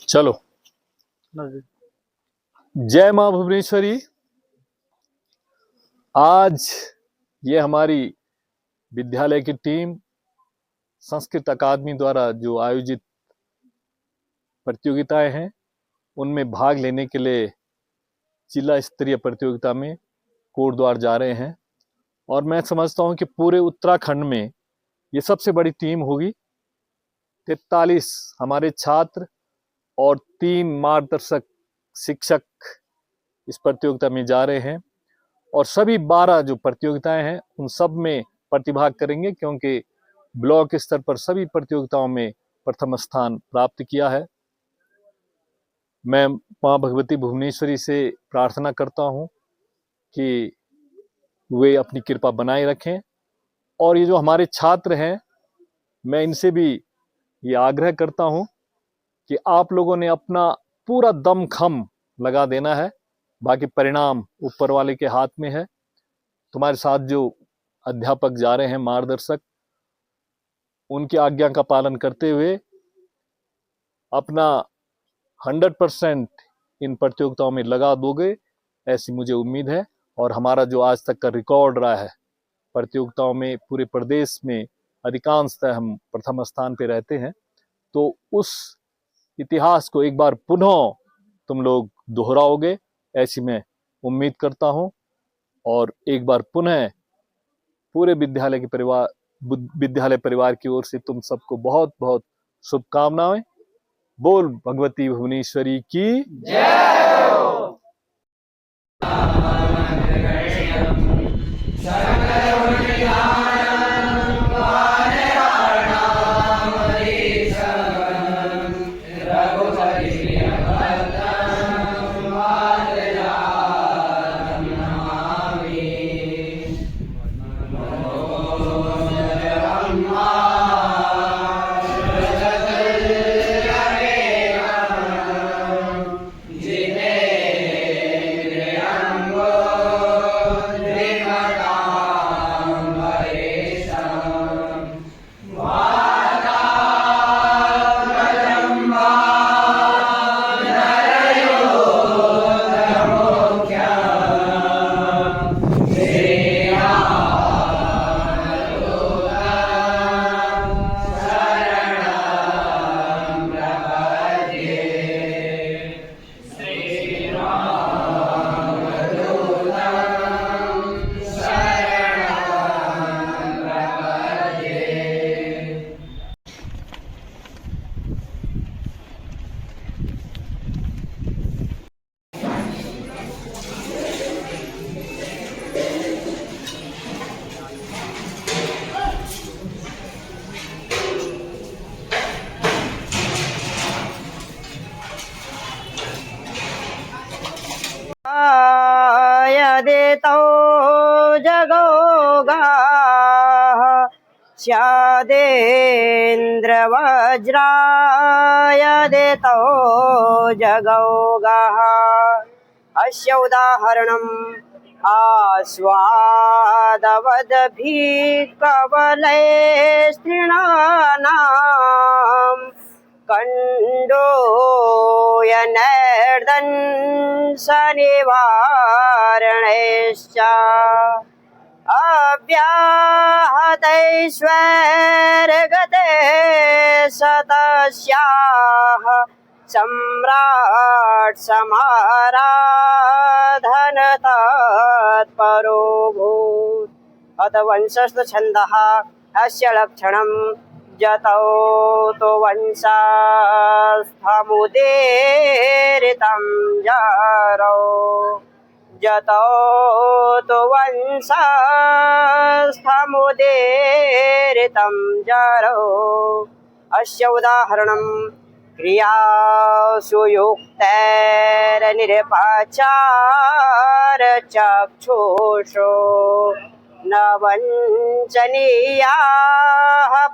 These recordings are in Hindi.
चलो। जय मां भुवनेश्वरी। आज ये हमारी विद्यालय की टीम संस्कृत अकादमी द्वारा जो आयोजित प्रतियोगिताएं हैं उनमें भाग लेने के लिए जिला स्तरीय प्रतियोगिता में कोटद्वार जा रहे हैं। और मैं समझता हूं कि पूरे उत्तराखंड में ये सबसे बड़ी टीम होगी। 43 हमारे छात्र और 3 मार्गदर्शक शिक्षक इस प्रतियोगिता में जा रहे हैं और सभी 12 जो प्रतियोगिताएं हैं उन सब में प्रतिभाग करेंगे, क्योंकि ब्लॉक स्तर पर सभी प्रतियोगिताओं में प्रथम स्थान प्राप्त किया है। मैं मां भगवती भुवनेश्वरी से प्रार्थना करता हूं कि वे अपनी कृपा बनाए रखें। और ये जो हमारे छात्र हैं, मैं इनसे भी ये आग्रह करता हूं कि आप लोगों ने अपना पूरा दमखम लगा देना है, बाकी परिणाम ऊपर वाले के हाथ में है। तुम्हारे साथ जो अध्यापक जा रहे हैं, मार्गदर्शक, उनकी आज्ञा का पालन करते हुए अपना 100% इन प्रतियोगिताओं में लगा दोगे, ऐसी मुझे उम्मीद है। और हमारा जो आज तक का रिकॉर्ड रहा है प्रतियोगिताओं में, पूरे प्रदेश में अधिकांशतः हम प्रथम स्थान पे रहते हैं, तो उस इतिहास को एक बार पुनः तुम लोग दोहराओगे, ऐसी मैं उम्मीद करता हूं। और एक बार पुनः पूरे विद्यालय परिवार की ओर से तुम सबको बहुत बहुत शुभकामनाएं। बोल भगवती भुवनेश्वरी की जय हो। यदेतौ जगौगाः स्यादेन्द्रवज्राय देतौ जगौगाः। अस्य उदाहरणम् आस्वादवद्भिः कवलैस्त्रीणानाम् कण्डोयनर्दंसनिवारणैश्च अव्याहतैश्वर्यगते सतस्याः सम्राट् समाराधन तत्परोऽभूत्। अथ वंशस्तु छन्दः अस्य लक्षणम् जतौ तो वंशस्थमुदीरितं जरौ जतौ तो वंशस्थमुदीरितं जरौ। अस्य उदाहरणम् क्रियासु युक्तैर्निरपचारचक्षुषो न वञ्चनीयाः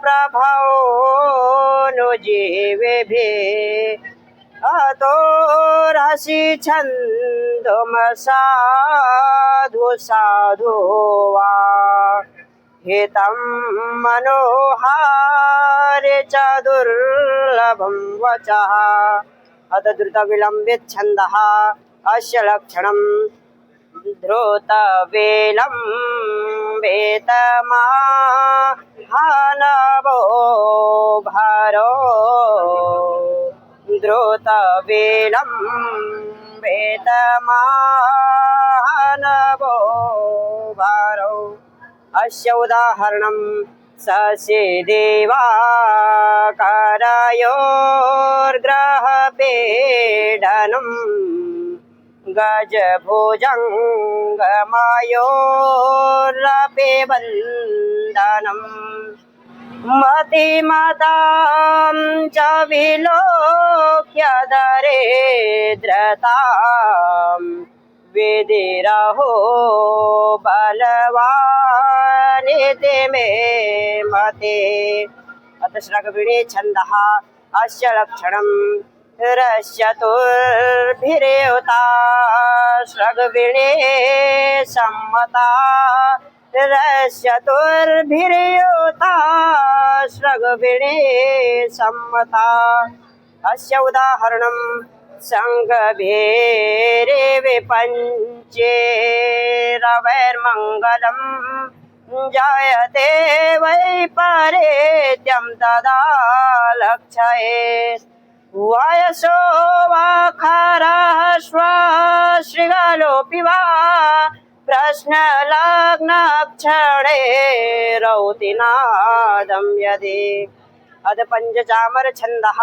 प्रभवोऽनुजीविभिः। अतोऽर्हसि छन्दोमसाधु साधु वा हितं मनोहारे च दुर्लभं वचः अथ द्रुतविलम्बित छन्दः अस्य लक्षणं द्रुतविलम्बितमाहानवो भारो द्रुतविलम्बितमाहानवो भारो अस्य उदाहरणं सस्यदेवाकारयोर्ग्रहपीडनं गजभुजङ्गमायोरपि वन्दनम् मतिमतां च विलोक्य दरिद्रतां विधिरहो बलवानिति मे मते। अथ श्रगविणे छन्दः अस्य लक्षणं रश्चतुर्भिर्युता श्रगविणे सम्मता रश्चतुर्भिर्युता श्रगविणे सम्मता अस्य उदाहरणं सङ्गभेरे विपञ्चे रवैर्मङ्गलं जायते वै परेत्यं तदा लक्षये वयसो वा खरः श्वाश्रिगलोऽपि वा प्रश्नलग्नक्षणे रौतिनादं यदि अथ पञ्चचामर छन्दः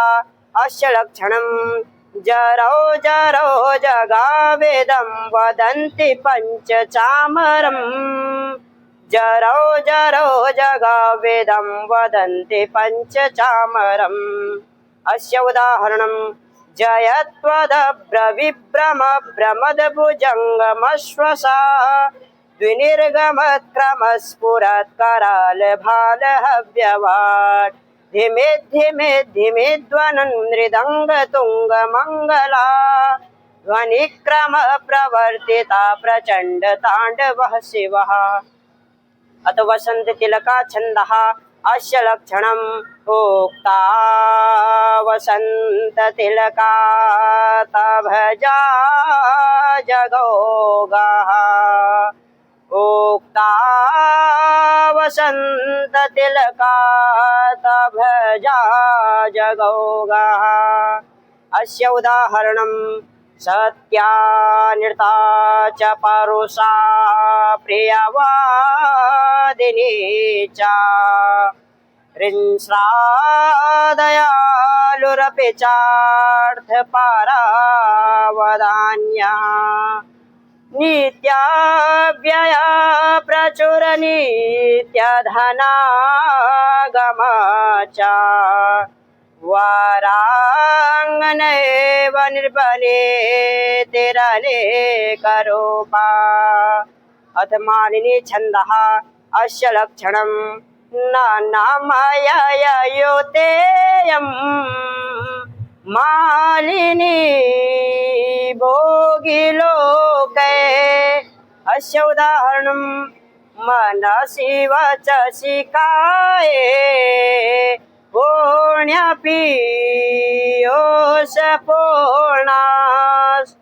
अस्य लक्षणं जरौ जरौ जगावेदं वदन्ति पञ्चचामरम् जरौ जरौ जगावेदं वदन्ति पञ्चचामरम् अस्य उदाहरणं जयत्वदभ्रविभ्रमभ्रमदभुजङ्गमश्वसा द्विनिर्गमत्क्रमस्फुरत्करालभालहव्यवाट् धिमे धिमे धिमे ध्वनन् मृदङ्गतुङ्गमङ्गला ध्वनिक्रमप्रवर्तिता प्रचण्डताण्डवः शिवः अथ वसन्ततिलका छन्दः अस्य लक्षणम् उक्ता वसन्ततिलका तभजा जगौगः उक्ता वसन्ततिलका तभजा जगौगः अस्य उदाहरणं सत्यानृता च परुषा प्रियवादिनी च ऋंस्रादयालुरपि चार्थपरावदान्या नित्याव्यया प्रचुरनित्यधनागमा च वराङ्गनेव निर्बले तिरलेकरूपा अथ मालिनी छन्दः अस्य लक्षणं नानामययुतेयं मालिनी भोगिलोके अस्य उदाहरणं मनसि वचसि काये पूर्ण्यपि योषपूर्णास्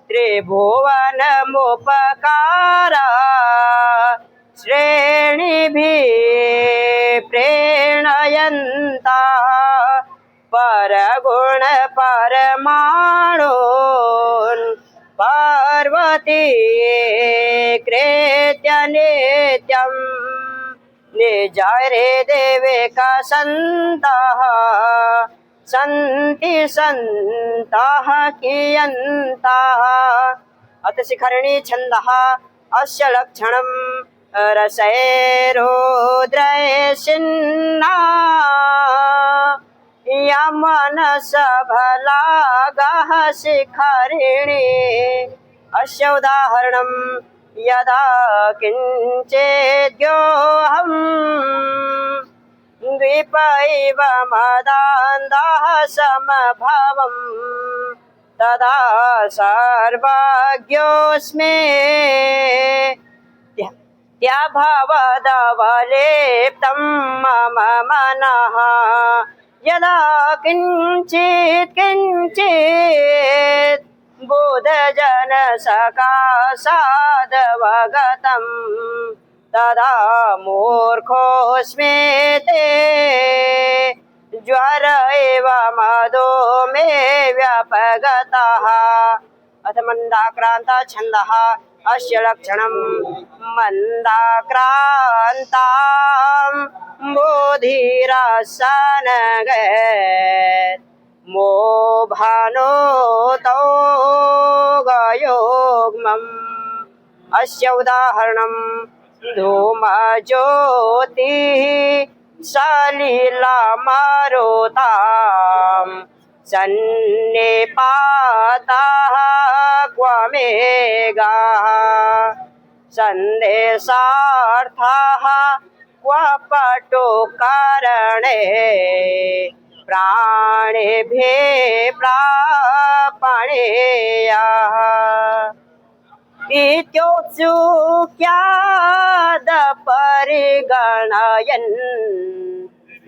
त्रिभुवनमुपकारा श्रेणिभिः प्रेणयन्ता परगुण परमाणून् पार्वती कृत्य नित्यं निजरे देविका सन्तः सन्ति सन्तः कियन्तः अथ शिखरिणी छन्दः अस्य लक्षणं रसैरुद्रयसिन्ना यमनसफलागः शिखरिणी अस्य उदाहरणं यदा किञ्चिद्योऽहं द्वीपैव मदान्धः समभवं तदा सर्वज्ञोऽस्मि त्यभवदवलेप्तं मम मनः यदा किञ्चित् किञ्चित् बोधजन सकाशादवगतम् तदा मूर्खोऽस्मीति ज्वर एव मदो मे व्यपगतः। अथ मन्दाक्रान्त छन्दः अस्य लक्षणं मन्दाक्रान्तां बोधिरसनगेत् मोभानोतो गयोग्मम्। अस्य उदाहरणं धूमज्योतिः सलिलमारुतां सन्निपातः क्व मेघः सन्देशार्थः क्व पटुकरणे प्राणिभिः प्रापणेयः इत्युत्सुक्यादपरिगणयन्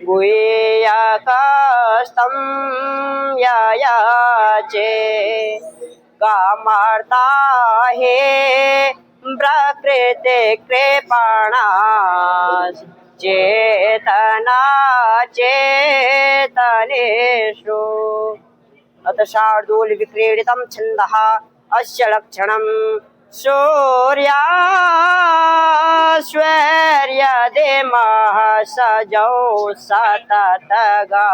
गुह्यकस्तं ययाचे कामार्ता हे प्रकृते कृपणास् चेतना चेतनेषु। अथ शार्दूलविक्रीडितं छन्दः अस्य लक्षणं सूर्याश्वर्यदेमः सजौ सततगा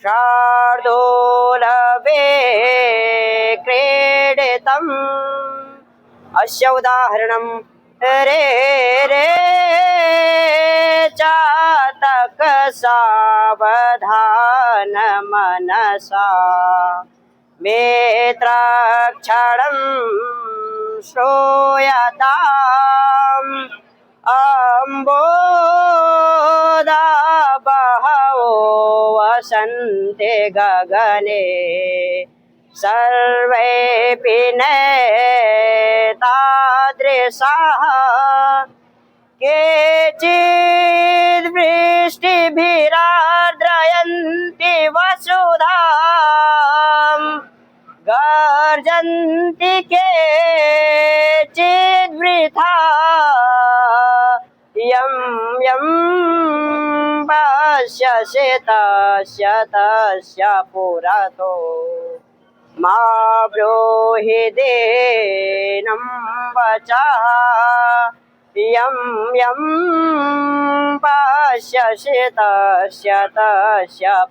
शार्दूलविक्रीडितम् अस्य उदाहरणं रे रे चातक सावधान मनसा मेत्रक्षणं श्रूयताम् अम्बोदा बहवो वसन्ते गगने सर्वेऽपि नैतादृशाः केचिद् वृष्टिभिरार्द्रयन्ति वसुधाम् गर्जन्ति केचिद् वृथा यं यं पश्यसि तस्य पुरतो मा ब्रूहि दीनं वचः यं यं पश्यसि तस्य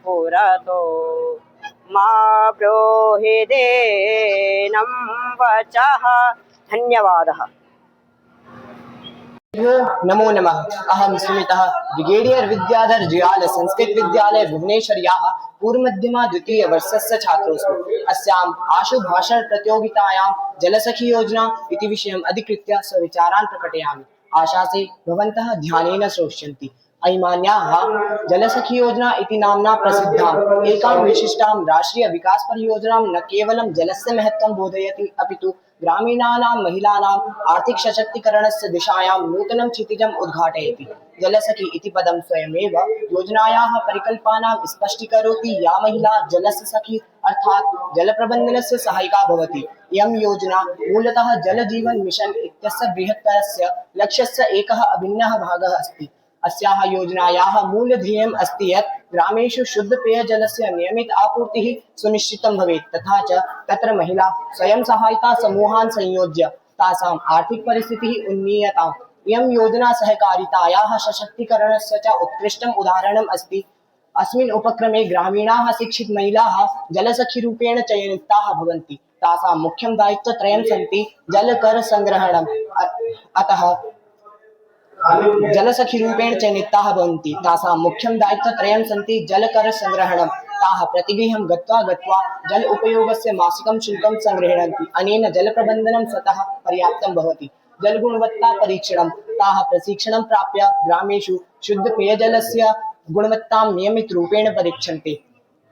पुरतो मा ब्रूहि दीनं वचः। धन्यवादः। नमो नमः। अहं स्मितः ब्रिगेडियर विद्याधर जुयाल संस्कृत विद्यालय भुवनेश्वर्याः पूर्वमध्यमा द्वितीय वर्षस्य छात्रोऽस्मि। अस्याम् आशु भाषण प्रतियोगितायां जलसखी योजना इति विषयम् अधिकृत्य स्वविचारान् प्रकटयामि। आशासे भवन्तः ध्यानेन श्रोष्यन्ति। अयमान्याः जलसखी योजना इति नाम्ना प्रसिद्धाम् एकां विशिष्टां राष्ट्रीय विकास परियोजनां न केवलं जलस्य महत्त्वं बोधयति अपितु ग्रामीणानां महिलानाम् आर्थिक सशक्तीकरणस्य दिशायां नूतनं क्षितिजम् उद्घाटयति। जलसखी इति पदं स्वयमेव योजनायाः परिकल्पनां स्पष्टीकरोति। या महिला जलस्य सखी अर्थात् जलप्रबन्धनस्य सहायिका भवति। इयं योजना मूलतः जल जीवन मिशन इत्यस्य बृहत्तरस्य लक्ष्यस्य एकः अभिन्नः भागः अस्ति। अस्याः योजनायाः मूलध्येयम् अस्ति यत् ग्रामेषु शुद्धपेयजलस्य नियमित आपूर्तिः सुनिश्चितं भवेत् तथा च तत्र महिला स्वयं सहायता समूहान् संयोज्य तासाम् आर्थिक परिस्थितिः उन्नीयताम्। इयं योजना सहकारितायाः सशक्तीकरणस्य च उत्कृष्टम् उदाहरणम् अस्ति। अस्मिन् उपक्रमे ग्रामीणाः शिक्षित महिलाः जलसखीरूपेण चयनिताः भवन्ति। तासां मुख्यं दायित्वत्रयं सन्ति जलकर संग्रहणम्। अतः जलसखीरूपेण चयनिताः भवन्ति। तासां मुख्यं दायित्वत्रयं सन्ति जलकर संग्रहणम्। ताः प्रतिगृहं गत्वा जल उपयोगस्य मासिकं शुल्कं संगृह्णन्ति। अनेन जलप्रबन्धनं स्वतः पर्याप्तं भवति। जलगुणवत्ता परीक्षणं ताः प्रशिक्षणं प्राप्य ग्रामेषु शुद्धपेयजलस्य गुणवत्तां नियमितरूपेण परीक्षन्ते।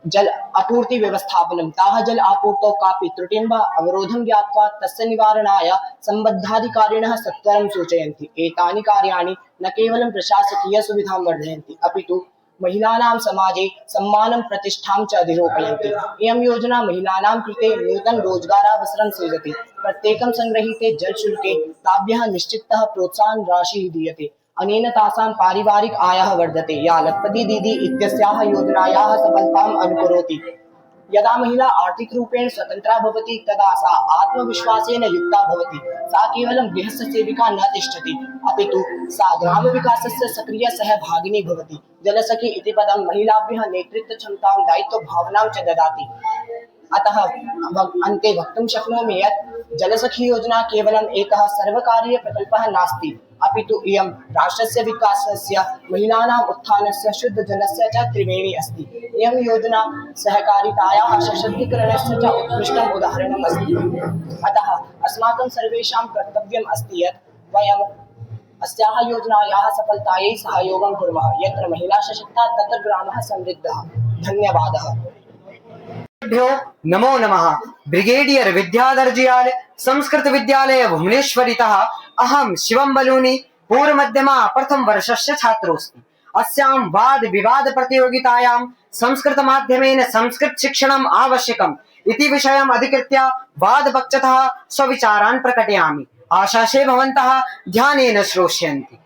जल आपूर्ति व्यवस्थापनं ताः जल आपूर्तौ कापि त्रुटिं वा अवरोधं ज्ञात्वा तस्य निवारणाय सम्बद्धाधिकारिणः सत्वरं सूचयन्ति। एतानि कार्याणि न केवलं प्रशासकीय सुविधां वर्धयन्ति अपितु महिलानां समाजे सम्मानं प्रतिष्ठां च अधिरोपयन्ति। इयं योजना महिलानां कृते नूतन रोजगारावसरं सृजति। प्रत्येकं संग्रहीते जलशुल्के ताभ्यः निश्चितः प्रोत्साहन राशिः दीयते। अनेन तासां पारिवारिक आयः वर्धते। या लखपति दीदी इत्यस्याः योजनायाः सफलताम् अनुकरोति। यदा महिला आर्थिकरूपेण स्वतन्त्रा भवति तदा सा आत्मविश्वासेन युक्ता भवति। सा केवलं गृहस्य सेविका न तिष्ठति, अपि तु सा ग्रामविकासस्य सक्रिय सहभागिनी भवति। जलसखी इति पदं महिलाभ्यः नेतृत्वक्षमतां, दायित्वभावनां च ददाति। अतः अन्ते वक्तुं शक्नोमि यत् जलसखी योजना केवलम् एकः सर्वकारीयप्रकल्पः नास्ति, अपि तु इयं राष्ट्रस्य विकासस्य, महिलानां उत्थानस्य, शुद्धजलस्य च त्रिवेणी अस्ति। इयं योजना सहकारितायाः, सशक्तीकरणस्य च उत्कृष्टम् उदाहरणम् अस्ति। अतः अस्माकं सर्वेषां कर्तव्यम् अस्ति यत् वयम् अस्याः योजनायाः सफलतायै सहयोगं कुर्मः। यत्र महिला सशक्ता तत्र ग्रामः समृद्धः। धन्यवादः। नमो नमः। ब्रिगेडियर विद्याधर जियाल संस्कृत विद्यालय भुवनेश्वरीतः अहं शिवम बलूनी पूर्व मध्यमा प्रथम वर्षस्य छात्रोऽस्मि। अस्यां वाद विवाद प्रतियोगितायां संस्कृत माध्यमेन संस्कृत शिक्षणम् आवश्यकम् इति विषयम् अधिकृत्य वादपक्षतः स्वविचारान् प्रकटयामि। आशासे भवन्तः ध्यानेन श्रोष्यन्ति।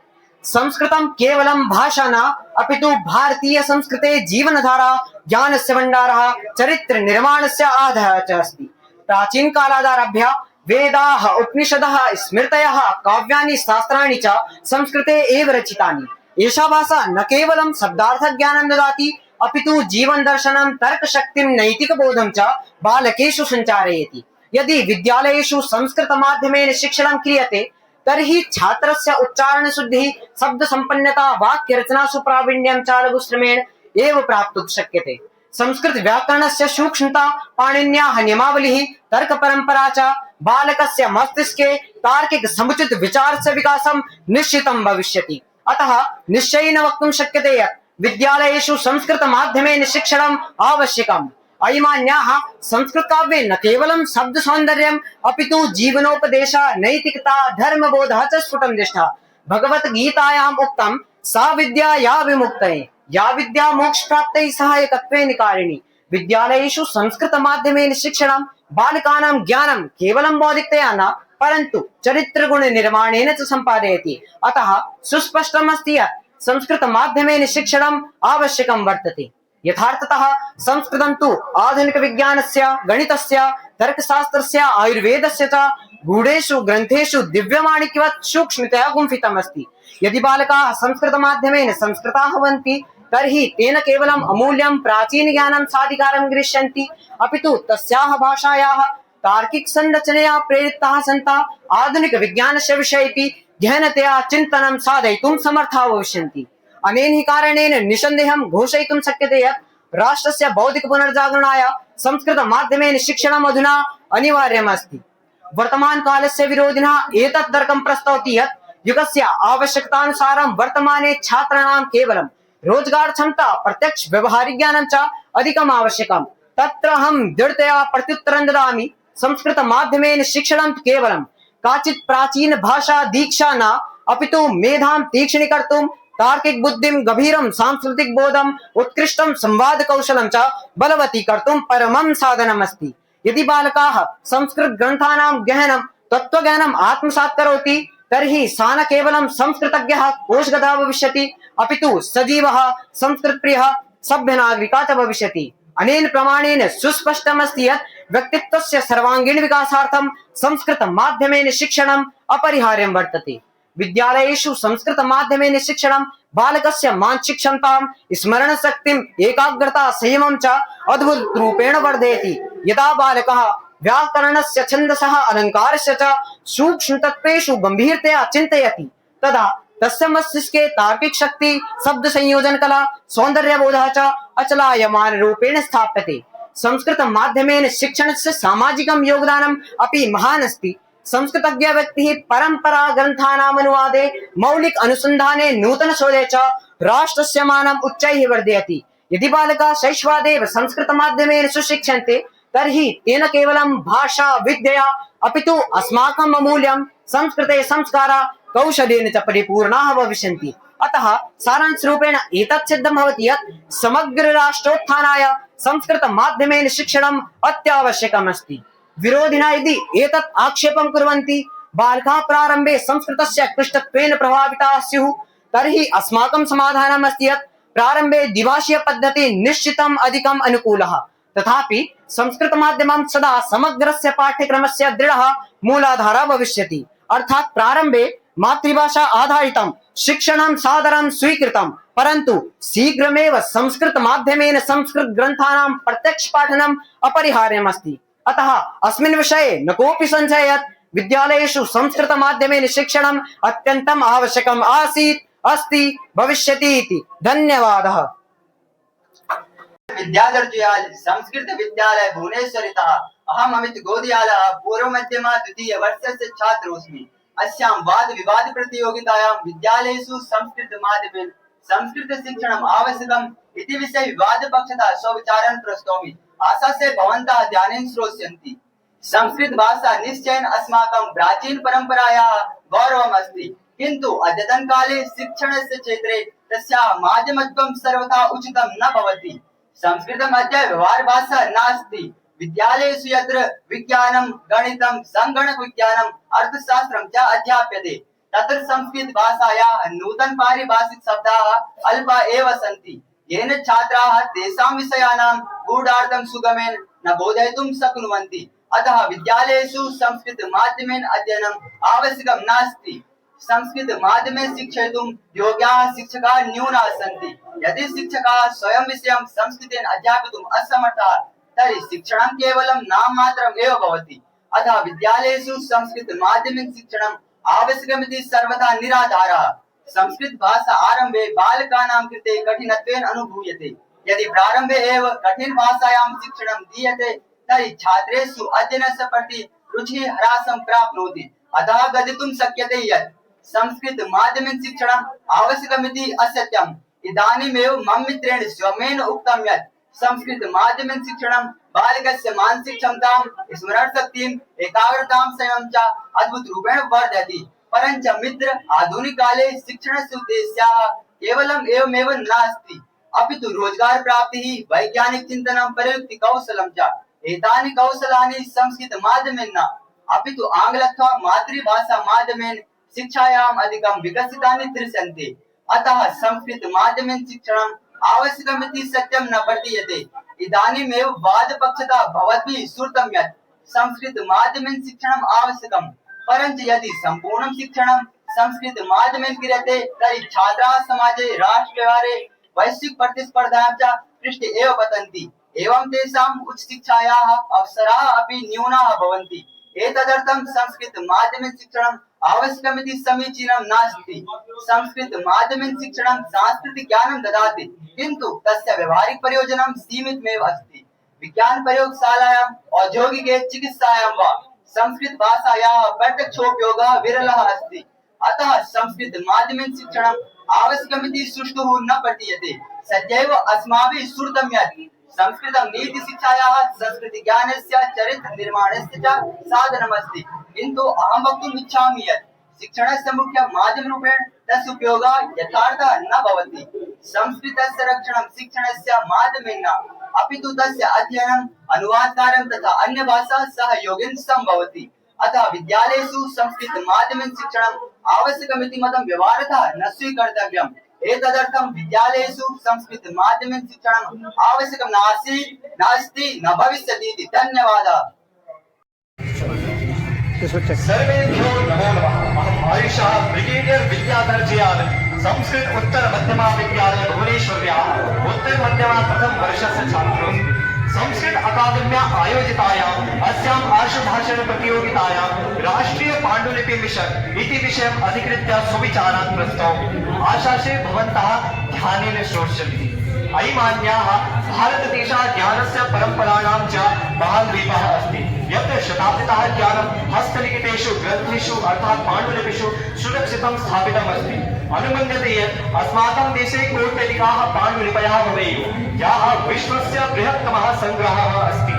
संस्कृतं केवलं भाषा न, अपि तु भारतीय संस्कृते जीवनधारा, ज्ञानस्य भण्डारः, चरित्र निर्माणस्य आधारः च अस्ति। प्राचीन कालादारभ्य वेदाः, उपनिषदः, स्मृतयः, काव्यानि, शास्त्राणि च संस्कृते एव रचितानि। एषा भाषा न केवलं शब्दार्थ ज्ञानं ददाति, अपि तु जीवन दर्शनं, तर्कशक्तिं, नैतिकबोधं च बालकेषु सञ्चारयति। यदि विद्यालयेषु संस्कृत माध्यमेन शिक्षणं क्रियते तर्हि छात्रस्य उच्चारण शुद्धिः, शब्द संपन्नता, वाक्य रचनासु प्रावीण्यं च लघुश्रमेण एव प्राप्तुं शक्यते। संस्कृत व्याकरणस्य सूक्ष्मता, पाणिन्याः नियमावलिः, तर्क परंपरा च बालकस्य मस्तिष्के तार्किक समुचित विचारस्य विकासं निश्चितं भविष्यति। अतः निश्चयेन वक्तुं शक्यते यत् विद्यालयेषु संस्कृत माध्यमेन शिक्षणम् आवश्यकम्। अयमान्याः संस्कृतकाव्ये न केवलं शब्द सौन्दर्यम्, अपि तु जीवनोपदेश, नैतिकता, धर्मबोधः च स्फुटं दृष्टः। भगवद्गीतायाम् उक्तं, सा विद्या या विमुक्तये, या विद्या मोक्ष प्राप्तये सहायकत्वेन कारिणी। विद्यालयेषु संस्कृत माध्यमेन शिक्षणं बालकानां ज्ञानं केवलं बौद्धिकतया न, परन्तु चरित्र गुण निर्माणेन च सम्पादयति। अतः सुस्पष्टम् अस्ति यत् संस्कृत माध्यमेन शिक्षणम् आवश्यकं वर्तते। यथार्थतः संस्कृतं तु आधुनिक विज्ञानस्य, गणितस्य, तर्कशास्त्रस्य, आयुर्वेदस्य च गूढेषु ग्रन्थेषु दिव्यमाणिक्यवत् सूक्ष्मतया गुम्फितम् अस्ति। यदि बालकाः संस्कृत माध्यमेन संस्कृताः भवन्ति तर्हि तेन केवलम् अमूल्यं प्राचीन ज्ञानं साधिकारं गृह्णन्ति, अपि तु तस्याः भाषायाः तार्किक संरचनया प्रेरिताः सन्तः आधुनिक विज्ञानस्य विषयेऽपि गहनतया चिन्तनं साधयितुं समर्थाः भविष्यन्ति। अनेन हि कारणेन निसन्देहं घोषयितुं शक्यते यत् राष्ट्रस्य बौद्धिक पुनर्जागरणाय संस्कृत माध्यमेन शिक्षणम् अधुना अनिवार्यम् अस्ति। वर्तमान कालस्य विरोधिनः एतत् तर्कं प्रस्तौति यत् युगस्य आवश्यकतानुसारं वर्तमाने छात्राणां केवलं रोजगार क्षमता, प्रत्यक्ष व्यवहारिक ज्ञानं च अधिकम् आवश्यकम्। तत्र अहं दृढतया प्रत्युत्तरं ददामि। संस्कृत माध्यमेन शिक्षणं केवलं काचित् प्राचीन भाषा दीक्षा न, अपि तु मेधां तीक्ष्णीकर्तुं, तार्किक बुद्धिं, गभीरं सांस्कृतिक बोधं, उत्कृष्टं संवाद कौशलं च बलवती कर्तुं परमं साधनम् अस्ति। यदि बालकाः संस्कृत ग्रन्थानां गहनं तत्त्वज्ञानम् आत्मसात् करोति तर्हि सा न केवलं संस्कृतज्ञः, कोशगतः भविष्यति, अपि तु सजीवः, संस्कृतप्रियः, सभ्यनागरिकः च भविष्यति। अनेन प्रमाणेन सुस्पष्टम् अस्ति यत् व्यक्तित्वस्य सर्वाङ्गीण विकासार्थं संस्कृत माध्यमेन शिक्षणम् अपरिहार्यं वर्तते। विद्यालयेषु संस्कृत माध्यमेन शिक्षणं बालकस्य मानसिक क्षमतां, स्मरण शक्तिं, एकाग्रता, संयमं च अद्भुत रूपेण वर्धयति। यदा बालकः व्याकरणस्य, छन्दसः, अलङ्कारस्य च सूक्ष्म तत्त्वेषु गम्भीरतया चिन्तयति तदा तस्य मस्तिष्के तार्किक शक्ति, शब्द संयोजन कला, सौन्दर्यबोधः च अचलायमान रूपेण स्थाप्यते। संस्कृत माध्यमेन शिक्षणस्य सामाजिकं योगदानम् अपि महान् अस्ति। संस्कृतज्ञ व्यक्तिः परंपरा ग्रन्थानाम् अनुवादे, मौलिक अनुसन्धाने, नूतन शोधे च राष्ट्रस्य मानम् उच्चैः वर्धयति। यदि बालकाः शैशवादेव संस्कृत माध्यमेन सुशिक्ष्यन्ते तर्हि तेन केवलं भाषा विद्यया, अपि तु अस्माकम् अमूल्यं संस्कृते संस्कारा कौशलेन च परिपूर्णाः भविष्यन्ति। अतः सारांश रूपेण एतत् सिद्धं भवति यत् समग्र राष्ट्रोत्थानाय संस्कृत माध्यमेन शिक्षणम् अत्यावश्यकम् अस्ति। विरोधिनः यदि एतत् आक्षेपं कुर्वन्ति बालकाः प्रारम्भे संस्कृतस्य क्लिष्टत्वेन प्रभाविताः स्युः, तर्हि अस्माकं समाधानम् अस्ति यत् प्रारम्भे द्विभाषीय पद्धतिः निश्चितम् अधिकम् अनुकूलः। तथापि संस्कृत माध्यमं सदा समग्रस्य पाठ्यक्रमस्य दृढः मूलाधारः भविष्यति। अर्थात् प्रारम्भे मातृभाषा आधारितं शिक्षणं सादरं स्वीकृतं, परन्तु शीघ्रमेव संस्कृत माध्यमेन संस्कृत ग्रन्थानां प्रत्यक्ष पाठनम् अपरिहार्यमस्ति। अतः अस्मिन् विषये न कोऽपि संशयः यत् विद्यालयेषु संस्कृत माध्यमेन शिक्षणम् अत्यन्तम् आवश्यकम् आसीत्, अस्ति, भविष्यति इति। धन्यवादः। विद्याधर जुयाल संस्कृत विद्यालय भुवनेश्वरितः अहम् अमित गोदियालः पूर्व मध्यमा द्वितीय वर्षस्य छात्रोऽस्मि। अस्यां वाद विवाद प्रतियोगितायां विद्यालयेषु संस्कृत माध्यमेन संस्कृत शिक्षणम् आवश्यकम् इति विषये विवाद पक्षतः स्वविचारान् प्रस्तौमि। आशा से भवन्तः ध्यानेन श्रोष्यन्ति। संस्कृत भाषा निश्चयेन अस्माकं प्राचीन परम्परायाः गौरवम् अस्ति, किन्तु अद्यतन काले शिक्षणस्य क्षेत्रे तस्याः माध्यमत्वं सर्वथा उचितं न भवति। संस्कृतम् अद्य व्यवहार भाषा नास्ति। विद्यालयेषु यत्र विज्ञानं, गणितं, संगणक विज्ञानं, अर्थशास्त्रं च अध्याप्यते, तत्र संस्कृत भाषायाः नूतन पारिभाषिक शब्दाः अल्पा एव सन्ति, येन छात्राः तेषां विषयाणां गूढार्थं सुगमेन न बोधयितुं शक्नुवन्ति। अतः विद्यालयेषु संस्कृत माध्यमेन अध्ययनम् आवश्यकं नास्ति। संस्कृत माध्यमे शिक्षयितुं योग्याः शिक्षकाः न्यूनाः सन्ति। यदि शिक्षकाः स्वयं विषयं संस्कृतेन अध्यापयितुम् असमर्थाः, तर्हि शिक्षणं केवलं नाममात्रम् एव भवति। अतः विद्यालयेषु संस्कृत माध्यमेन शिक्षणम् आवश्यकमिति सर्वथा निराधारः। संस्कृत भाषा आरम्भे बालकानां कृते कठिनत्वेन अनुभूयते। यदि प्रारम्भे एव कठिन भाषायां शिक्षणं दीयते, तर्हि छात्रेषु अध्ययनस्य प्रति रुचिः ह्रासं प्राप्नोति। अतः गदितुं शक्यते यत् संस्कृत माध्यमेन शिक्षणम् आवश्यकमिति असत्यम्। इदानीमेव मम मित्रेण स्वयमेन उक्तं यत् संस्कृत माध्यमेन शिक्षणं बालकस्य मानसिक क्षमतां, स्मरणशक्तिं, एकाग्रतां संयमं च अद्भुतरूपेण वर्धयति। परञ्च मित्र, आधुनिककाले शिक्षणस्य उद्देश्यः केवलम् एवमेव नास्ति, अपि तु रोजगार प्राप्तिः, वैज्ञानिक चिन्तनं, प्रयुक्ति कौशलं च। एतानि कौशलानि संस्कृत माध्यमेन न, अपि तु आङ्ग्ल अथवा मातृभाषा माध्यमेन शिक्षायाम् अधिकं विकसितानि दृश्यन्ते। अतः संस्कृत माध्यमेन शिक्षणम् आवश्यकमिति सत्यं न प्रतीयते। इदानीमेव वादपक्षतः भवद्भिः श्रुतं यत् संस्कृत माध्यमेन शिक्षणम् आवश्यकम्, परञ्च यदि सम्पूर्णं शिक्षणं संस्कृत माध्यमेन क्रियते, तर्हि छात्राः समाजे, राष्ट्रव्यवहारे, वैश्विक प्रतिस्पर्धायां च पृष्ठे एव पतन्ति। एवं तेषाम् उच्चशिक्षायाः अवसराः अपि न्यूनाः भवन्ति। एतदर्थं संस्कृत माध्यमेन शिक्षणम् आवश्यकमिति समीचीनं नास्ति। संस्कृत माध्यमेन शिक्षणं सांस्कृतिक ज्ञानं ददाति, किन्तु तस्य व्यवहारिक प्रयोजनं सीमितमेव अस्ति। विज्ञान प्रयोगशालायां, औद्योगिके, चिकित्सायां वा संस्कृत भाषायाः प्रत्यक्षोपयोगः विरलः अस्ति। अतः संस्कृत माध्यमेन शिक्षणम् आवश्यकमिति सुष्ठुः न प्रतीयते। सद्यैव अस्माभिः श्रुतं यत् संस्कृतं नीति शिक्षायाः, संस्कृति ज्ञानस्य, चरित्र निर्माणस्य च साधनमस्ति, किन्तु अहं वक्तुम् इच्छामि यत् शिक्षणस्य मुख्य माध्यमरूपेण तस्य उपयोगः यथार्थः न भवति। संस्कृतस्य रक्षणं शिक्षणस्य माध्यमेन न, अपि तु तस्य अध्ययनम्, अनुवादकारं तथा अन्य भाषा सहयोगेन सम्भवति। अतः विद्यालयेषु संस्कृत माध्यमेन शिक्षणम् आवश्यकमिति मतं व्यवहारतः न स्वीकर्तव्यम्। एतदर्थं विद्यालयेषु संस्कृत माध्यमेन शिक्षणम् आवश्यकं नासीत्, नास्ति, न भविष्यति इति। धन्यवादः। सर्वेभ्यो नमो नमः। अहम् आयुषः ब्रिगेडियर विद्याधर जुयाल संस्कृत उत्तर मध्यमा विद्यालय भुवनेश्वर्याः उत्तर मध्यमा प्रथम वर्षस्य छात्रोऽस्मि। संस्कृत अकादम्या आयोजितायाम् अस्याम् आशुभाषण प्रतियोगितायां राष्ट्रीय पाण्डुलिपि मिशन इति विषयम् अधिकृत्य सुविचारान् प्रस्तौमि। आशासे भवन्तः ध्यानेन श्रोष्यन्ति। अयिमान्याः भारतदेशः ज्ञानस्य परम्पराणां च महान् द्वीपः अस्ति, यत्र शताब्दितः ज्ञानं हस्तलिखितेषु ग्रन्थेषु अर्थात् पाण्डुलिपिषु सुरक्षितं स्थापितम् अस्ति। अनुमन्यते यत् अस्माकं देशे कोट्यधिकाः पाण्डुलिपयः भवेयुः, याः विश्वस्य बृहत्तमः सङ्ग्रहः अस्ति।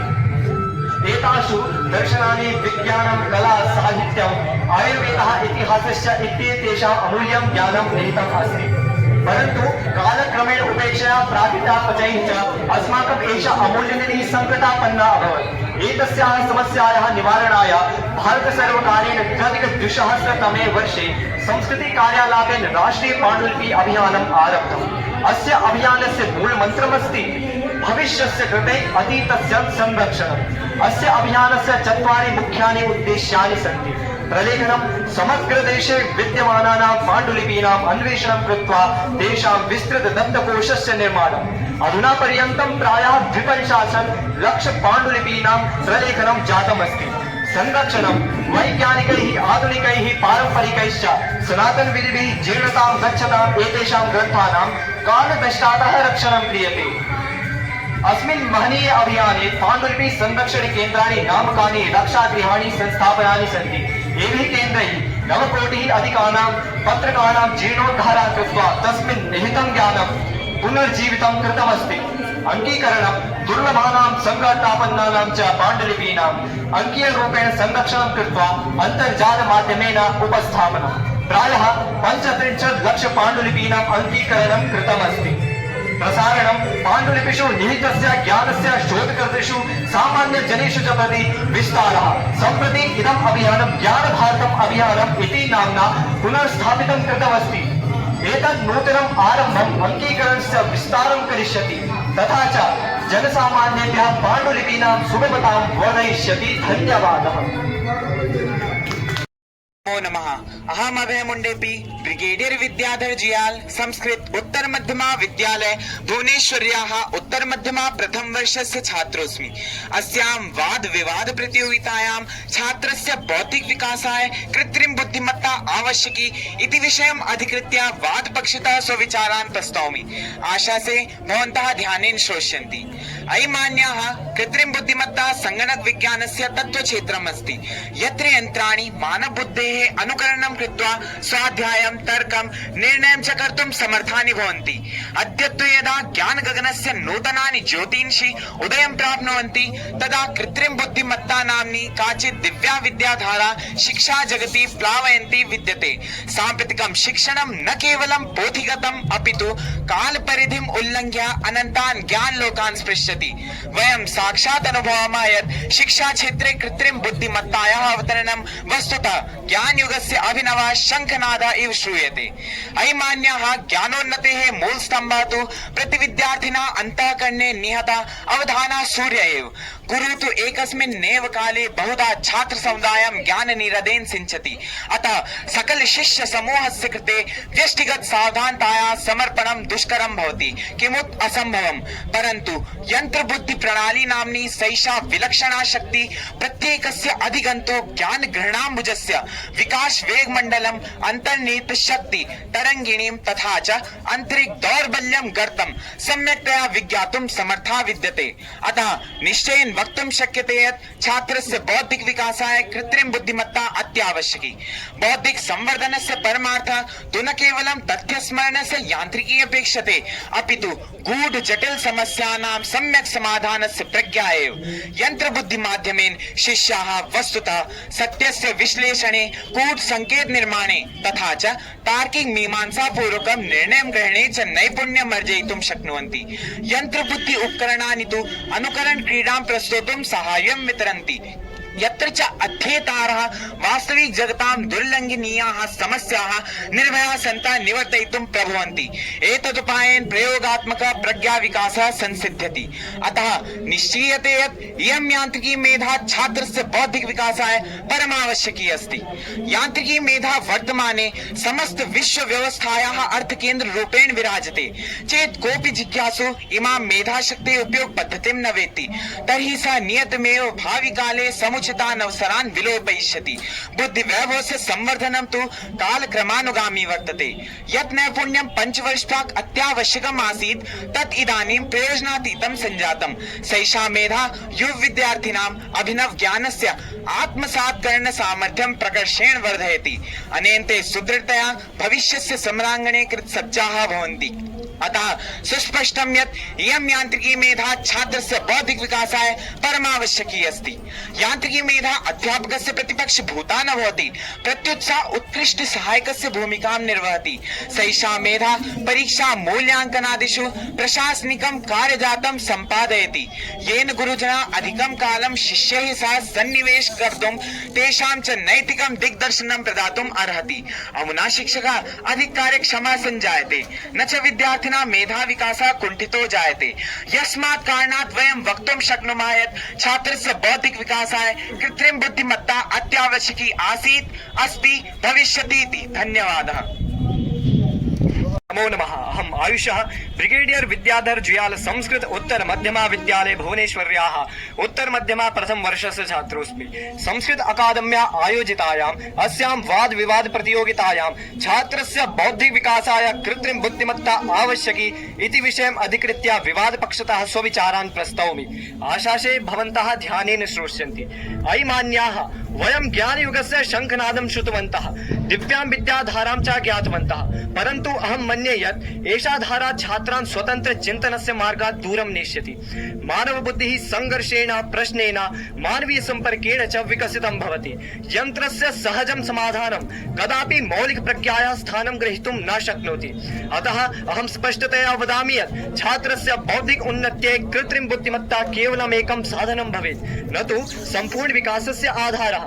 एतासु दर्शनानि, विज्ञानं, कला, साहित्यम्, आयुर्वेदः, इतिहासश्च इत्येतेषाम् अमूल्यं ज्ञानं निहितम् अस्ति। परन्तु कालक्रमेण उपेक्षया प्राकृतापचैः च अस्माकम् एषा अमूल्यनिधिः सङ्कटापन्ना अभवत्। एतस्याः समस्यायाः निवारणाय भारतसर्वकारेण 2012 वर्षे संस्कृतिकार्यालयेन राष्ट्रीय पाण्डुलिपि अभियानम् आरब्धम्। अस्य अभियानस्य मूलमन्त्रमस्ति भविष्यस्य कृते अतीतस्य संरक्षणम्। अस्य अभियानस्य 4 मुख्यानि उद्देश्यानि सन्ति। प्रलेखनं समग्रदेशे विद्यमानानां पाण्डुलिपीनाम् अन्वेषणं कृत्वा तेषां विस्तृतदत्तकोशस्य निर्माणम्। अधुना पर्यन्तं प्रायः 2.5 लक्ष पाण्डुलिपीनां प्रलेखनं जातमस्ति। संरक्षणं वैज्ञानिकैः आधुनिकैः पारम्परिकैश्च सनातनविधिभिः जीर्णतां गच्छताम् एतेषां ग्रन्थानां कालदष्टातः रक्षणं क्रियते। अस्मिन् महनीय अभियाने पाण्डुलिपि संरक्षण केन्द्राणि नामकानि रक्षागृहाणि संस्थापनानि सन्ति। एभिः केन्द्रैः 9 कोटिः अधिकानां पत्रकाणां जीर्णोद्धारः कृत्वा तस्मिन् निहितं ज्ञानं पुनर्जीवितं कृतमस्ति। अंकीकरणं दुर्लभानां संकटापन्नानां च पाण्डुलिपीनाम् अंकीयरूपेण संरक्षणं कृत्वा अन्तर्जालमाध्यमेन उपस्थापनं। प्रायः 35 लक्ष पाण्डुलिपीनाम् अंकीकरणं कृतमस्ति। प्रसारणं पाण्डुलिपिषु निहितस्य ज्ञानस्य शोधकर्तृषु सामान्यजनेषु च प्रति विस्तारः। सम्प्रति इदम् अभियानं ज्ञानभारतम् अभियानम् इति नाम्ना पुनर्स्थापितं कृतमस्ति। एतत् नूतनम् आरम्भम् अंकीकरणस्य विस्तारं करिष्यति तथा च जनसामान्येभ्यः पाण्डुलिपीनां सुलभतां वर्धयिष्यति। धन्यवादः। नमो नमः। अहम अभय मुंडेपी ब्रिगेडियर विद्याधर जियाल संस्कृत उत्तर मध्यमा विद्यालय भुवनेश्वर्याः उत्तर मध्यमा प्रथम वर्षस्य छात्रोऽस्मि। अस्यां वाद विवाद प्रतियोगितायां छात्रस्य बौद्धिक विकासाय कृत्रिम बुद्धिमत्ता आवश्यकी इति विषयम् अधिकृत्य वादपक्षतः स्वविचारान् प्रस्तौमि। आशा से भवन्तः ध्यानेन श्रोष्यन्ति। अयि मान्याः कृत्रिम बुद्धिमत्ता संगणक विज्ञानस्य तत्त्वक्षेत्रम् अस्ति, यत्र यन्त्राणि मानवबुद्धेः अनुकरणं कृत्वा स्वाध्यायं तर्कं निर्णयं च कर्तुं समर्थानि भवन्ति। अद्यत्वे यदा ज्ञानगगनस्य नूतनानि ज्योतींषि उदयं प्राप्नुवन्ति तदा कृत्रिम बुद्धिमत्ता नाम्नी काचित् दिव्या विद्याधारा शिक्षा जगति प्लावयन्ती विद्यते। साम्प्रतिकं शिक्षणं न केवलं पोथिगतम् अपितु कालपरिधिम् उल्लङ्घ्य अनन्तान् ज्ञानलोकान् स्पृशति। वयं साक्षात् अनुभवामः यत् शिक्षा क्षेत्रे कृत्रिम बुद्धिमत्तायाः अवतरणं वस्तुतः ज्ञानयुगस्य अभिनवः शङ्खनादः इव श्रूयते। अयि मान्याः ज्ञानोन्नतेः मूलस्तम्भः तु प्रतिविद्यार्थिनः अन्तःकरणे निहतः अवधानः सूर्य एव। गुरुः तु एकस्मिन्नेव काले बहुधा छात्र समुदायं ज्ञाननिरदेन सिञ्चति। अतः सकल शिष्य समूहस्य कृते व्यष्टिगत सावधानतायाः समर्पणं दुष्करं भवति, किमुत असम्भवम्। परन्तु यन्त्रबुद्धि प्रणाली नाम्नी सैषा विलक्षणा शक्ति प्रत्येकस्य अधिगन्तो ज्ञान ग्रहणाम्बुजस्य विकास वेगमण्डलम् अन्तर्निहित शक्ति तरङ्गिणीं तथा च आन्तरिक दौर्बल्यं गर्तं सम्यक्तया विज्ञातुं समर्था विद्यते। अतः निश्चयेन वक्तुं शक्यते यत् छात्रस्य बौद्धिक विकासाय कृत्रिम बुद्धिमत्ता अत्यावश्यकी। बौद्धिक संवर्धनस्य परमार्थः तु न केवलं तथ्यस्मरणस्य यान्त्रिकी अपेक्षते, अपितु गूढ जटिल समस्यानां सम्यक् समाधानस्य प्रज्ञा एव। यन्त्रबुद्धि माध्यमेन शिष्याः वस्तुतः सत्यस्य विश्लेषणे, कूट संकेत निर्माणे तथा च तार्किक मीमांसा पूर्वकं निर्णयं ग्रहणे च नैपुण्यम् अर्जयितुं शक्नुवन्ति। यन्त्रबुद्धि उपकरणानि तु अनुकरण क्रीडां प्रस्तोतुं साहाय्यं वितरन्ति, यत्र च अध्येतारः वास्तविक जगतां दुर्लङ्घनीयाः समस्याः निर्भयाः सन्तः निवर्तयितुं प्रभवन्ति। एतदुपायेन प्रयोगात्मक प्रज्ञा विकासः संसिद्ध्यति। अतः निश्चीयते यत् इयं यान्त्रिकी मेधा छात्रस्य बौद्धिक विकासाय परमावश्यकी अस्ति। यान्त्रिकी मेधा वर्तमाने समस्त विश्व व्यवस्थायाः अर्थकेन्द्र रूपेण विराजते। चेत् कोऽपि जिज्ञासु इमां मेधाशक्तेः उपयोग पद्धतिं न वेत्ति तर्हि सः नियतमेव भावि काले समुचितान् अवसरान् विलोपयिष्यति। बुद्धि वैभवस्य संवर्धनं तु कालक्रमानुगामी वर्तते। यत् नैपुण्यं 5 वर्ष प्राक् अत्यावश्यकम् आसीत् तत् इदानीं प्रयोजनातीतं सञ्जातम्। सैषा मेधा युव विद्यार्थिनाम् अभिनव ज्ञानस्य आत्मसात्करण सामर्थ्यं प्रकर्षेण वर्धयति। अनेन ते सुदृढतया भविष्यस्य सम्राङ्गणे कृतसज्जाः भवन्ति। अतः सुस्पष्टं यत् इयं यान्त्रिकी मेधा छात्रस्य बौद्धिक विकासाय परमावश्यकी अस्ति। यान्त्रिकी मेधा अध्यापकस्य प्रतिपक्षभूता न भवति, प्रत्युत सा उत्कृष्ट सहायकस्य भूमिकां निर्वहति। सैषा मेधा परीक्षा मूल्यांकनादिषु प्रशासनिकं कार्यजातं सम्पादयति, येन गुरुजनाः अधिकं कालं शिष्यैः सह सन्निवेश कर्तुं तेषां च नैतिकं दिग्दर्शनं प्रदातुम् अर्हति। अमुना शिक्षकः अधिक कार्यक्षमः सञ्जायते, न च विद्यार्थिनां मेधा विकासः कुण्ठितो जायते। यस्मात् कारणात् वयं वक्तुं शक्नुमः यत् छात्रस्य बौद्धिक विकासाय कृत्रिम बुद्धिमत्ता अत्यावश्यकी आसीत्, अस्ति, भविष्यति इति। धन्यवादः। नमो नमः। अहम् आयुषः ब्रिगेडियर विद्याधर जुयाल संस्कृत उत्तर मध्यमा विद्यालय भुवनेश्वर्याः उत्तर मध्यमा प्रथम वर्षस्य छात्रोऽस्मि। संस्कृत अकादम्या आयोजितायाम् अस्यां वाद विवाद प्रतियोगितायां छात्रस्य बौद्धिक विकासाय कृत्रिम बुद्धिमत्ता आवश्यकी इति विषयम् अधिकृत्य विवादपक्षतः स्वविचारान् प्रस्तौमि। आशासे भवन्तः ध्यानेन श्रोष्यन्ति। अयि मान्याः, वयं ज्ञानयुगस्य शङ्खनादं श्रुतवन्तः, दिव्यां विद्याधारां च ज्ञातवन्तः, परन्तु अहं मन्ये यत् एषा धारा छात्रान् स्वतन्त्र चिन्तनस्य मार्गात् दूरं नेष्यति। मानव बुद्धिः संघर्षेण, प्रश्नेन, मानवीय सम्पर्केण च विकसितं भवति। यन्त्रस्य सहजं समाधानं कदापि मौलिक प्रज्ञायाः स्थानं ग्रहीतुं न शक्नोति। अतः अहं स्पष्टतया वदामि यत् छात्रस्य बौद्धिक उन्नत्यै कृत्रिम बुद्धिमत्ता केवलम् एकं साधनं भवेत्, न तु सम्पूर्ण विकासस्य आधारः।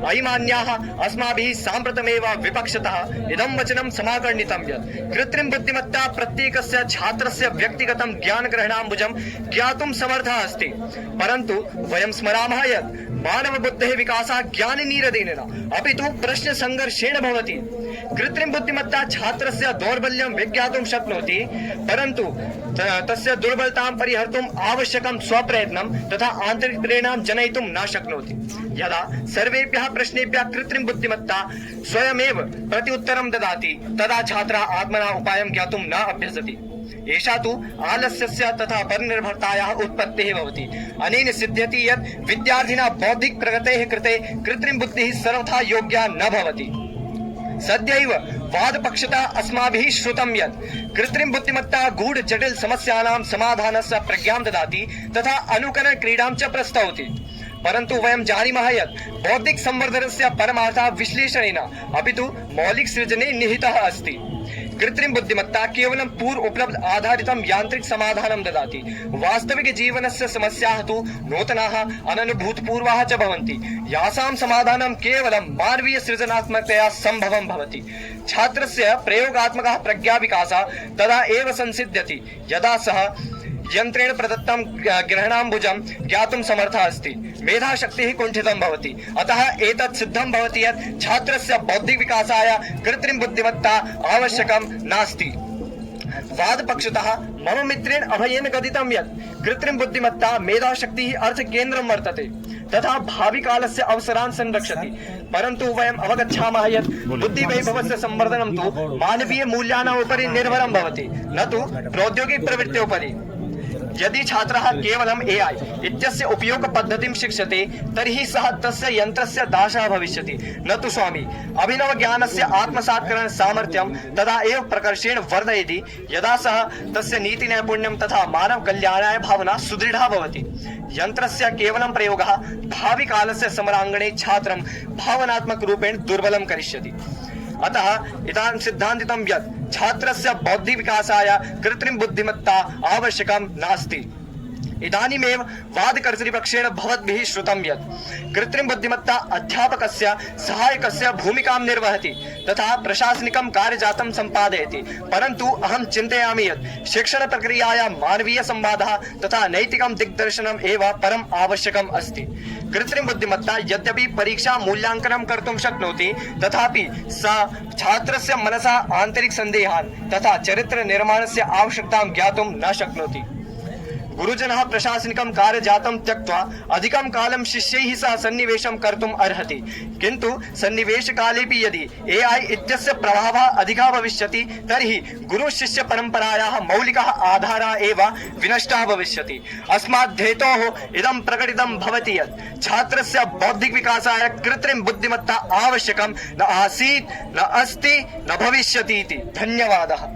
अयि मान्याः, अस्माभिः साम्प्रतमेव विपक्षतः इदं वचनं समाकर्णितं यत् कृत्रिम बुद्धिमत्ता प्रत्येकस्य छात्रस्य व्यक्तिगतं ज्ञानग्रहणाम्बुजं ज्ञातुं समर्थः अस्ति, परन्तु वयं स्मरामः यत् मानव बुद्धेः विकासः ज्ञाननीरदेन न, अपि तु प्रश्नसङ्घर्षेण भवति। कृत्रिम बुद्धिमत्ता छात्रस्य दौर्बल्यं विज्ञातुं शक्नोति, परन्तु तस्य दुर्बलतां परिहर्तुम् आवश्यकं स्वप्रयत्नं तथा आन्तरिक प्रेरणां जनयितुं न शक्नोति। यदा सर्वेभ्यः प्रश्नेभ्यः कृत्रिम बुद्धिमत्ता स्वयमेव प्रत्युत्तरं ददाति, तदा छात्रः आत्मना उपायं ज्ञातुं न अभ्यसति। एषा तु आलस्यस्य तथा परनिर्भरतायाः उत्पत्तिः भवति। अनेन सिद्ध्यति यत् विद्यार्थिना बौद्धिक प्रगतेः कृते कृत्रिम बुद्धिः सर्वथा योग्या न भवति। सद्यैव वादपक्षतः अस्माभिः श्रुतं यत् कृत्रिम बुद्धिमत्ता गूढ जटिल समस्यानां समाधानस्य प्रज्ञां ददाति तथा अनुकरण क्रीडां च प्रस्तौति, परन्तु वयं जानीमः यत् बौद्धिक संवर्धनस्य परमार्थः विश्लेषणेन अपि तु मौलिक सृजने निहितः अस्ति। कृत्रिम बुद्धिमत्ता केवलं पूर्व उपलब्ध आधारितं यान्त्रिक समाधानं ददाति। वास्तविक जीवनस्य समस्याः तु नूतनाः, अननुभूतपूर्वाः च भवन्ति, यासां समाधानं केवलं मानवीय सृजनात्मकतया सम्भवं भवति। छात्रस्य प्रयोगात्मकः प्रज्ञाविकासः तदा एव संसिद्ध्यति यदा सः यन्त्रेण प्रदत्तं ग्रहणाम्बुजं ज्ञातुं समर्थः अस्ति। मेधाशक्तिः कुण्ठितं भवति। अतः एतत् सिद्धं भवति यत् छात्रस्य बौद्धिक विकासाय कृत्रिम बुद्धिमत्ता आवश्यकं नास्ति। वादपक्षतः मम मित्रेण अभयेन कथितं यत् कृत्रिम बुद्धिमत्ता मेधाशक्तिः अर्थकेन्द्रं वर्तते तथा भाविकालस्य अवसरान् संरक्षति, परन्तु वयम् अवगच्छामः यत् बुद्धिवैभवस्य संवर्धनं तु मानवीय मूल्यानाम् उपरि निर्भरं भवति, न तु प्रौद्योगिक प्रवृत्त्योपरि। यदि छात्रः केवलम् AI इत्यस्य उपयोगपद्धतिं शिक्षते तर्हि सः तस्य यन्त्रस्य दासः भविष्यति, न तु स्वामी। अभिनवज्ञानस्य आत्मसात्करण सामर्थ्यं तदा एव प्रकर्षेण वर्धयति यदा सः तस्य नीतिनैपुण्यं तथा मानव कल्याणाय भावना सुदृढा भवति। यन्त्रस्य केवलं प्रयोगः भाविकालस्य समराङ्गणे छात्रं भावनात्मक रूपेण दुर्बलं करिष्यति। अतः इदानीं सिद्धान्तितं यत् छात्रस्य बौद्धिक विकासाय कृत्रिम बुद्धिमत्ता आवश्यकं नास्ति। इदानीमेव वादकर्तृपक्षेण भवद्भिः श्रुतं यत् कृत्रिम बुद्धिमत्ता अध्यापकस्य सहायकस्य भूमिकां निर्वहति तथा प्रशासनिकं कार्यजातं सम्पादयति, परन्तु अहं चिन्तयामि यत् शिक्षण प्रक्रियायां मानवीय संवादः तथा नैतिकं दिग्दर्शनम् एव परम् आवश्यकम् अस्ति। कृत्रिम बुद्धिमत्ता यद्यपि परीक्षा मूल्यांकनं कर्तुं शक्नोति, तथापि सा छात्रस्य मनसः आन्तरिक सन्देहान् तथा चरित्र निर्माणस्य आवश्यकतां ज्ञातुं न शक्नोति। गुरुजनः प्रशासनिकं कार्यजातं त्यक्त्वा अधिकं कालं शिष्यैः सह सन्निवेशं कर्तुम् अर्हति, किन्तु सन्निवेशकालेऽपि यदि AI इत्यस्य प्रभावः अधिकः भविष्यति तर्हि गुरुशिष्य परम्परायाः मौलिकः आधारः एव विनष्टः भविष्यति। अस्मात् हेतोः इदं प्रकटितं भवति यत् छात्रस्य बौद्धिक विकासाय कृत्रिम बुद्धिमत्ता आवश्यकं न आसीत्, न अस्ति, न भविष्यति इति। धन्यवादः।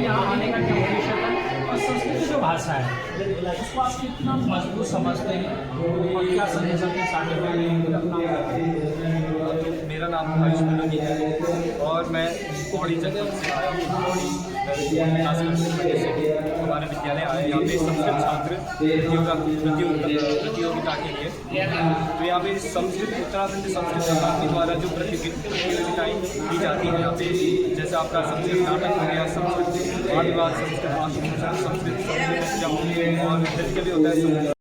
यहाँ आने का क्या उद्देश्य था और संस्कृत जो भाषा है उसको आप कितना मजबूत समझते हैं और क्या संदेश अपने सामने मेरा नाम आयुष बलूनी है और मैं पौड़ी जगह से आया हूँ। पौड़ी हमारे विद्यालय आए यहाँ पे संस्कृत छात्र प्रतियोगिता के लिए। तो यहाँ पे संस्कृत उत्तराखंड संस्कृत अकादमी द्वारा जो प्रतियोगिताएँ की जाती है यहाँ पे, जैसे आपका संस्कृत नाटक हो गया, संस्कृत वाद विवाद, संस्कृत भाषण, संस्कृत और नृत्य भी होता है।